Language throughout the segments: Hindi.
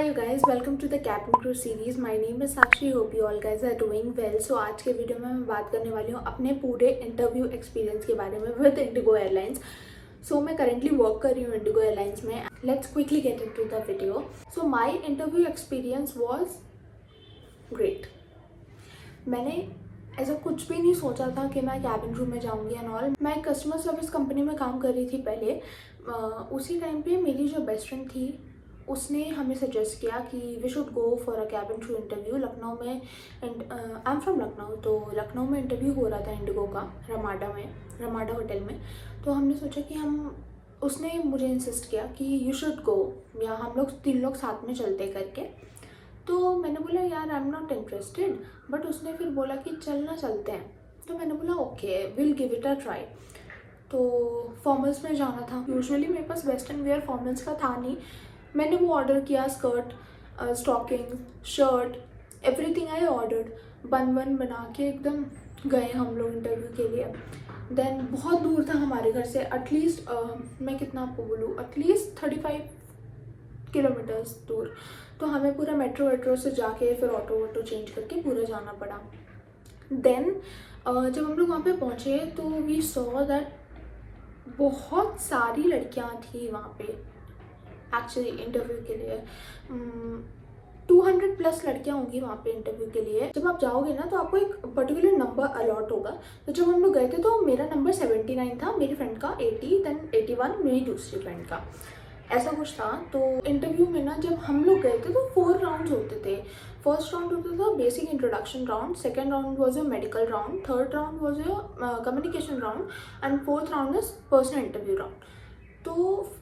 Hi you guys, welcome to the Cabin Crew series. My name is Sakshi. Hope you all guys are doing well. So आज के वीडियो में मैं बात करने वाली हूँ अपने पूरे इंटरव्यू एक्सपीरियंस के बारे में विद इंडिगो एयरलाइंस. सो मैं करेंटली वर्क कर रही हूँ इंडिगो एयरलाइंस में. Let's quickly get into the video. So my interview experience was great. मैंने ऐसा कुछ भी नहीं सोचा था कि मैं कैबिन क्रू में जाऊंगी एंड ऑल. मैं एक कस्टमर सर्विस कंपनी में काम कर रही थी पहले. उसी टाइम पे मेरी जो बेस्ट फ्रेंड थी उसने हमें सजेस्ट किया कि we should go for a cabin crew interview Lucknow में. And I am from Lucknow, तो लखनऊ में इंटरव्यू हो रहा था इंडिगो का रमाडा होटल में. तो हमने सोचा कि उसने मुझे इंसिस्ट किया कि यू शुड गो, या हम लोग 3 लोग साथ में चलते करके. तो मैंने बोला यार I am not interested, but उसने फिर बोला कि चलते हैं. तो मैंने बोला okay will give it a try. तो फॉर्मल्स में जाना था. यूजुअली मेरे पास वेस्टर्न वेयर फॉर्मल्स का था नहीं. मैंने वो ऑर्डर किया, skirt, stocking, shirt, everything I ordered. बन बना के एकदम गए हम लोग इंटरव्यू के लिए. देन बहुत दूर था हमारे घर से, एटलीस्ट मैं कितना आपको बोलूँ, एटलीस्ट 35 किलोमीटर्स दूर. तो हमें पूरा मेट्रो से जाके फिर ऑटो चेंज करके पूरा जाना पड़ा. देन जब हम लोग वहाँ पे पहुँचे तो वी सॉ दैट बहुत सारी लड़कियाँ थी वहाँ पे एक्चुअली इंटरव्यू के लिए. 200 प्लस लड़कियाँ होंगी वहाँ पे इंटरव्यू के लिए. जब आप जाओगे ना तो आपको एक पर्टिकुलर नंबर अलॉट होगा. तो जब हम लोग गए थे तो मेरा नंबर 79 था, मेरी फ्रेंड का 80, देन 81 मेरी दूसरी फ्रेंड का, ऐसा कुछ था. तो इंटरव्यू में ना जब हम लोग गए थे तो 4 राउंड्स होते थे. फर्स्ट राउंड होता था basic introduction round, second round was a medical round, third round was a communication round and fourth round is personal interview round. तो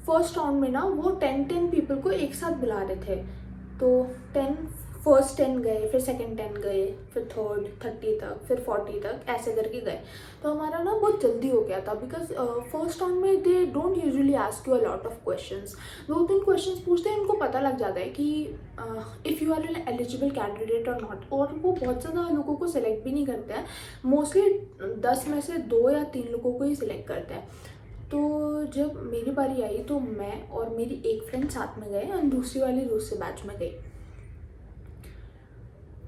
फर्स्ट राउंड में ना वो 10 पीपल को एक साथ बुला रहे थे. तो 10 गए, फिर सेकंड 10 गए, फिर थर्ड 30 तक, फिर 40 तक, ऐसे करके गए. तो हमारा ना बहुत जल्दी हो गया था बिकॉज फर्स्ट राउंड में they don't usually ask you a lot of questions. 2-3 questions पूछते हैं, उनको पता लग जाता है कि if you are an eligible candidate और नॉट. और वो बहुत ज़्यादा लोगों को सिलेक्ट भी नहीं करते हैं. मोस्टली 10 में से 2 या 3 लोगों को ही सिलेक्ट करते हैं. तो जब मेरी बारी आई तो मैं और मेरी एक फ्रेंड साथ में गए और दूसरी वाली दूसरे बैच में गई.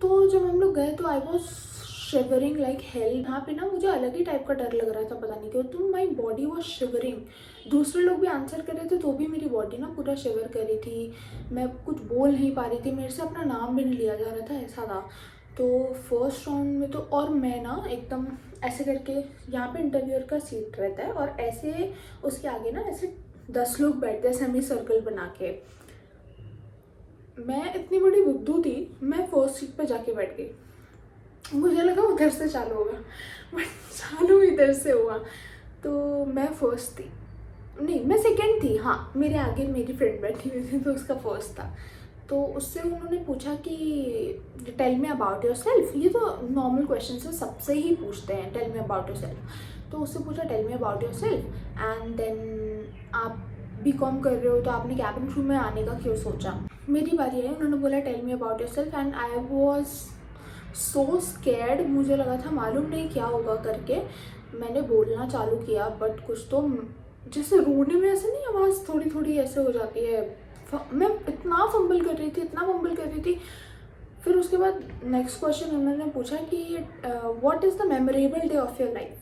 तो जब हम लोग गए तो आई वॉज शिवरिंग लाइक हेल. यहाँ पे ना मुझे अलग ही टाइप का डर लग रहा था, पता नहीं क्यों. तो माई बॉडी वॉज शिवरिंग. दूसरे लोग भी आंसर कर रहे थे तो भी मेरी बॉडी ना पूरा शिवर कर रही थी. मैं कुछ बोल नहीं पा रही थी, मेरे से अपना नाम भी नहीं लिया जा रहा था, ऐसा था. तो फर्स्ट राउंड में तो और मैं ना एकदम ऐसे करके, यहाँ पे इंटरव्यूअर का सीट रहता है और ऐसे उसके आगे ना ऐसे 10 लोग बैठते हैं सेमी सर्कल बना के. मैं इतनी बड़ी बुद्धू थी, मैं फर्स्ट सीट पे जाके बैठ गई. मुझे लगा उधर से चालू होगा, बट चालू इधर से हुआ. तो मैं फर्स्ट थी, नहीं मैं सेकंड थी. हाँ, मेरे आगे मेरी फ्रेंड बैठी हुई थी तो उसका फर्स्ट था. तो उससे उन्होंने पूछा कि tell me about yourself. ये तो नॉर्मल क्वेश्चन है, सबसे ही पूछते हैं tell me about yourself. तो उससे पूछा tell me about yourself and then आप बीकॉम कर रहे हो तो आपने कैबिन क्रू में आने का क्यों सोचा. मेरी बारी आई, उन्होंने बोला tell me about yourself and I was so scared. मुझे लगा था मालूम नहीं क्या होगा करके. मैंने बोलना चालू किया बट कुछ तो जैसे रोने में ऐसे नहीं, आवाज़ थोड़ी थोड़ी ऐसे हो जाती है. मैं इतना फंबल कर रही थी. फिर उसके बाद नेक्स्ट क्वेश्चन उन्होंने पूछा कि what is the memorable day of your life.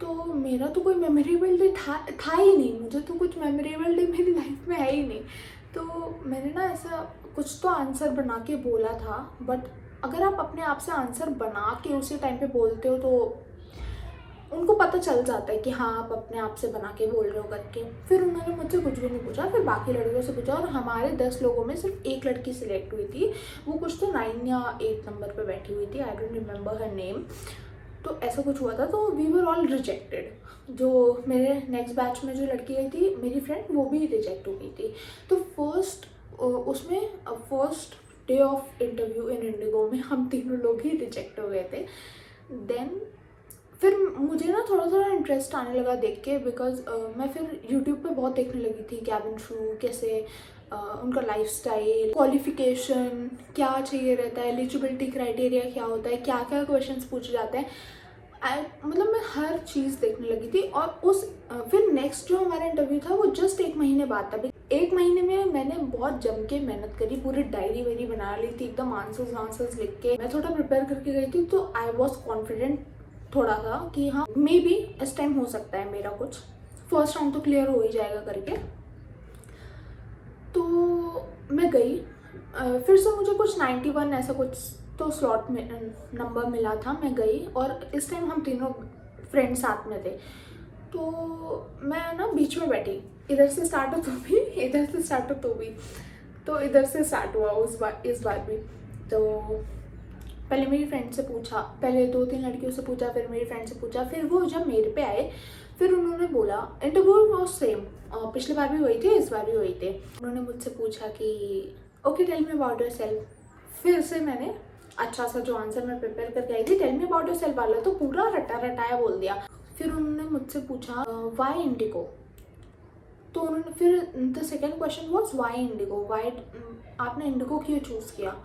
तो मेरा तो कोई मेमोरेबल डे था ही नहीं. मुझे तो कुछ मेमोरेबल डे मेरी लाइफ में है ही नहीं. तो मैंने ना ऐसा कुछ तो आंसर बना के बोला था. बट अगर आप अपने आप से आंसर बना के उसी टाइम पे बोलते हो तो उनको पता चल जाता है कि हाँ आप अपने आप से बना के बोल रहे हो करके. फिर उन्होंने मुझसे कुछ भी नहीं पूछा, फिर बाकी लड़कियों से पूछा और हमारे 10 लोगों में सिर्फ एक लड़की सिलेक्ट हुई थी. वो कुछ तो 9 या 8 नंबर पे बैठी हुई थी. I don't remember her name. तो ऐसा कुछ हुआ था. तो वी वर ऑल रिजेक्टेड. जो मेरे नेक्स्ट बैच में जो लड़की आई थी मेरी फ्रेंड, वो भी रिजेक्ट हो गई थी. तो first day of interview in Indigo में हम तीनों लोग ही रिजेक्ट हो गए थे. देन फिर मुझे ना थोड़ा इंटरेस्ट आने लगा देख के, बिकॉज मैं फिर यूट्यूब पे बहुत देखने लगी थी कैबिन क्रू कैसे, उनका लाइफस्टाइल, क्वालिफिकेशन क्या चाहिए रहता है, एलिजिबिलिटी क्राइटेरिया क्या होता है, क्या क्या क्वेश्चंस पूछे जाते हैं. मतलब मैं हर चीज़ देखने लगी थी. और फिर नेक्स्ट जो हमारा इंटरव्यू था वो जस्ट 1 महीने बाद था. 1 महीने में मैंने बहुत जम के मेहनत करी, पूरी डायरी वायरी बना ली थी, एकदम आंसर्स लिख के मैं थोड़ा प्रिपेयर करके गई थी। तो आई वॉज कॉन्फिडेंट थोड़ा था कि हाँ मे बी इस टाइम हो सकता है मेरा कुछ, फर्स्ट राउंड तो क्लियर हो ही जाएगा करके। तो मैं गई, फिर से मुझे कुछ 91 ऐसा कुछ तो स्लॉट में नंबर मिला था। मैं गई और इस टाइम हम तीनों फ्रेंड साथ में थे। तो मैं ना बीच में बैठी, इधर से स्टार्ट हो तो भी, इधर से स्टार्ट हो तो भी, तो इधर से स्टार्ट हुआ इस बार भी। तो पहले मेरी फ्रेंड से पूछा, पहले 2-3 लड़कियों से पूछा, फिर मेरी फ्रेंड से पूछा, फिर वो जब मेरे पे आए फिर उन्होंने बोला, इंटरव्यू वॉज सेम, पिछली बार भी वही थे, इस बार भी वही थे। उन्होंने मुझसे पूछा कि okay tell me about yourself. फिर से मैंने अच्छा सा जो आंसर मैं प्रिपेयर करके आई थी, tell me about yourself वाला, तो पूरा रटाया बोल दिया। फिर उन्होंने मुझसे पूछा वाई इंडिगो। तो उन्होंने फिर the second question was why IndiGo, why आपने इंडिगो क्यों चूज़ किया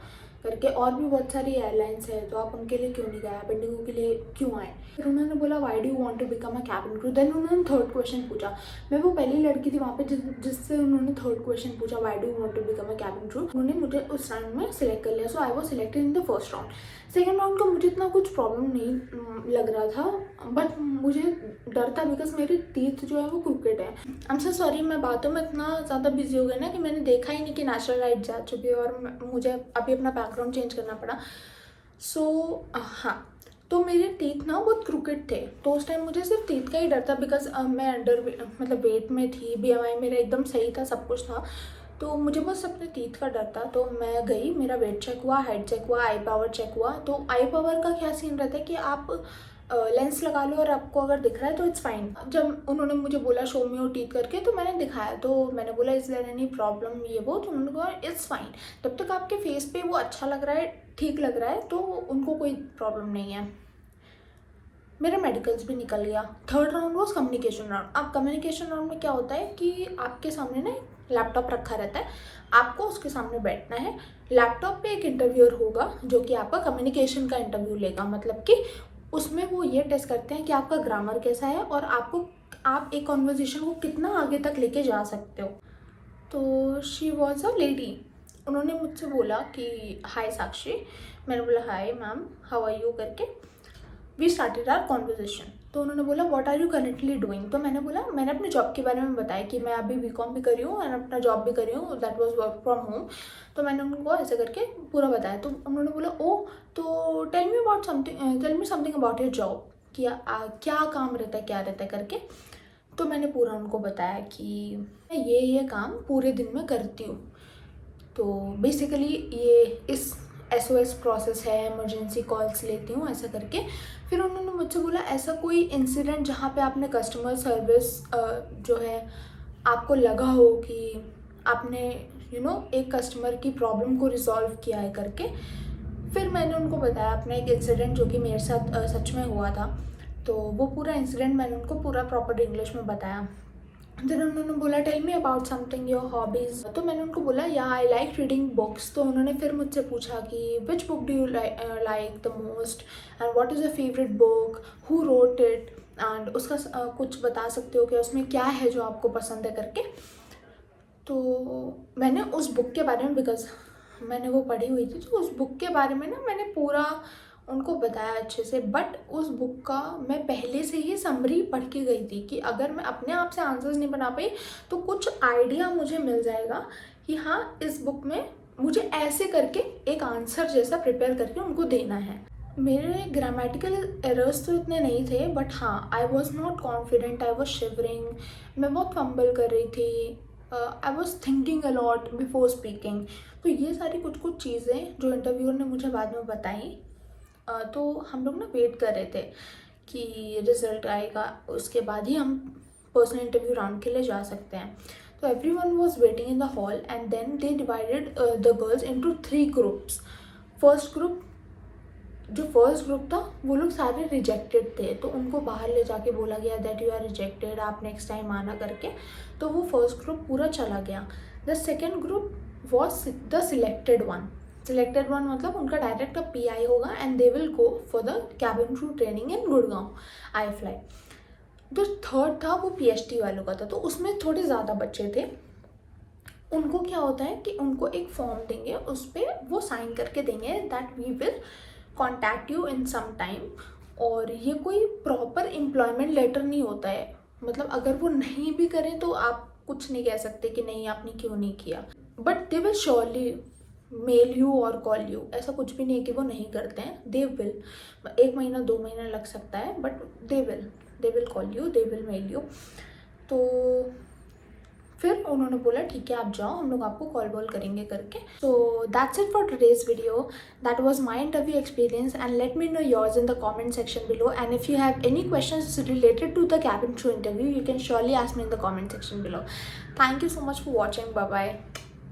करके, और भी बहुत सारी एयरलाइंस है तो आप उनके लिए क्यों नहीं गए, आप इंडिगो के लिए क्यों आए। फिर उन्होंने बोला why do you want to become a cabin crew. Then उन्होंने थर्ड क्वेश्चन पूछा, मैं वो पहली लड़की थी वहाँ पे जिससे उन्होंने थर्ड क्वेश्चन पूछा why do you want to become a cabin crew. उन्होंने मुझे उस राउंड में सिलेक्ट कर लिया। So I was selected in the first round. Second round का मुझे इतना कुछ प्रॉब्लम नहीं लग रहा था, बट मुझे डर था बिकॉज मेरी टीथ जो है वो क्रिकेट है। आई एम सो सॉरी, मैं बातों में इतना ज़्यादा बिजी हो गई ना कि मैंने देखा ही नहीं कि नेशनल लाइट जा चुकी है और मुझे अभी अपना बैकग्राउंड चेंज करना पड़ा। हाँ, तो मेरे टीथ ना बहुत क्रिकेट थे। तो उस टाइम मुझे सिर्फ टीथ का ही डर था बिकॉज मैं अंडर मतलब वेट में थी, BMI मेरा एकदम सही था, सब कुछ था, तो मुझे बस अपने टीथ का डर था। तो मैं गई, मेरा वेट चेक हुआ, हाइट चेक हुआ, आई पावर चेक हुआ। तो आई पावर का क्या सीन रहता है कि आप लेंस लगा लो और आपको अगर दिख रहा है तो इट्स फाइन। जब उन्होंने मुझे बोला शो मी योर टीथ करके, तो मैंने दिखाया, तो मैंने बोला इज देयर एनी प्रॉब्लम ये वो, तो उन्होंने कहा इट्स फाइन। जब तक आपके फेस पे वो अच्छा लग रहा है, ठीक लग रहा है, तो उनको कोई प्रॉब्लम नहीं है। मेरा मेडिकल्स भी निकल गया। Third round was communication round. अब कम्युनिकेशन राउंड में क्या होता है कि आपके सामने ना लैपटॉप रखा रहता है, आपको उसके सामने बैठना है। लैपटॉप पे एक इंटरव्यूअर होगा जो कि आपका कम्युनिकेशन का इंटरव्यू लेगा, मतलब कि उसमें वो ये टेस्ट करते हैं कि आपका ग्रामर कैसा है और आप एक कॉन्वर्जेशन को कितना आगे तक लेके जा सकते हो। तो शी वॉज अ लेडी। उन्होंने मुझसे बोला कि हाय साक्षी। मैंने बोला hi ma'am, how are you करके। We started our conversation. तो उन्होंने बोला what are you currently doing. तो मैंने बोला, मैंने अपने जॉब के बारे में बताया कि मैं अभी BCom भी करी हूँ और अपना जॉब भी करी हूँ, that was work from home. तो मैंने उनको ऐसे करके पूरा बताया। तो उन्होंने बोला ओ, तो tell me something about your job, कि क्या काम रहता है, क्या रहता है करके। तो मैंने पूरा उनको बताया कि मैं ये काम पूरे दिन में करती हूँ। तो बेसिकली ये इस SOS प्रोसेस है, इमरजेंसी कॉल्स लेती हूँ, ऐसा करके। फिर उन्होंने मुझसे बोला ऐसा कोई इंसिडेंट जहाँ पे आपने कस्टमर सर्विस जो है आपको लगा हो कि आपने एक कस्टमर की प्रॉब्लम को रिजॉल्व किया है करके। फिर मैंने उनको बताया अपना एक इंसिडेंट जो कि मेरे साथ सच में हुआ था। तो वो पूरा इंसिडेंट मैंने उनको पूरा प्रॉपर इंग्लिश में बताया। फिर उन्होंने बोला tell me about something your hobbies. तो मैंने उनको बोला या आई लाइक रीडिंग बुक्स। तो उन्होंने फिर मुझसे पूछा कि which book do you like the most and what is your favourite book, who wrote it, and उसका कुछ बता सकते हो कि उसमें क्या है जो आपको पसंद है करके। तो मैंने उस बुक के बारे में, बिकॉज मैंने वो पढ़ी हुई थी, तो उस बुक के बारे में ना मैंने पूरा उनको बताया अच्छे से। बट उस बुक का मैं पहले से ही समरी पढ़ के गई थी कि अगर मैं अपने आप से आंसर्स नहीं बना पाई तो कुछ आइडिया मुझे मिल जाएगा कि हाँ इस बुक में मुझे ऐसे करके एक आंसर जैसा प्रिपेयर करके उनको देना है। मेरे ग्रामेटिकल एरर्स तो इतने नहीं थे, बट हाँ I was not confident, I was shivering, मैं बहुत फंबल कर रही थी, I was thinking a lot before speaking. तो ये सारी कुछ चीज़ें जो इंटरव्यूअर ने मुझे बाद में बताई। तो हम लोग ना वेट कर रहे थे कि रिज़ल्ट आएगा, उसके बाद ही हम पर्सनल इंटरव्यू राउंड के लिए जा सकते हैं। तो everyone was waiting in the hall and then they divided the girls into 3 groups. First group था वो लोग सारे रिजेक्टेड थे, तो उनको बाहर ले जाके बोला गया दैट यू आर रिजेक्टेड, आप नेक्स्ट टाइम आना करके। तो वो फर्स्ट ग्रुप पूरा चला गया। The second group was the selected one मतलब उनका डायरेक्ट अब PI होगा and they will go for the cabin crew training in Gurgaon IFLY। जो थर्ड था वो PhD वालों का था, तो उसमें थोड़े ज़्यादा बच्चे थे। उनको क्या होता है कि उनको एक फॉर्म देंगे, उस पर वो साइन करके देंगे that we will contact you in some time. और ये कोई प्रॉपर एम्प्लॉयमेंट लेटर नहीं होता है, मतलब अगर वो नहीं भी करें तो आप कुछ नहीं कह सकते कि नहीं आपने क्यों नहीं किया, but they will surely mail you और कॉल यू। ऐसा कुछ भी नहीं है कि वो नहीं करते हैं, दे विल। 1 महीना 2 महीना लग सकता है, but they will call you, they will mail you. तो फिर उन्होंने बोला ठीक है आप जाओ, हम लोग आपको कॉल वॉल करेंगे करके। So that's it for today's video. That was my interview experience and let me know yours in the comment section below. And if you have any questions related to the cabin crew interview, you can surely ask me in the comment section below. Thank you so much for watching. Bye bye.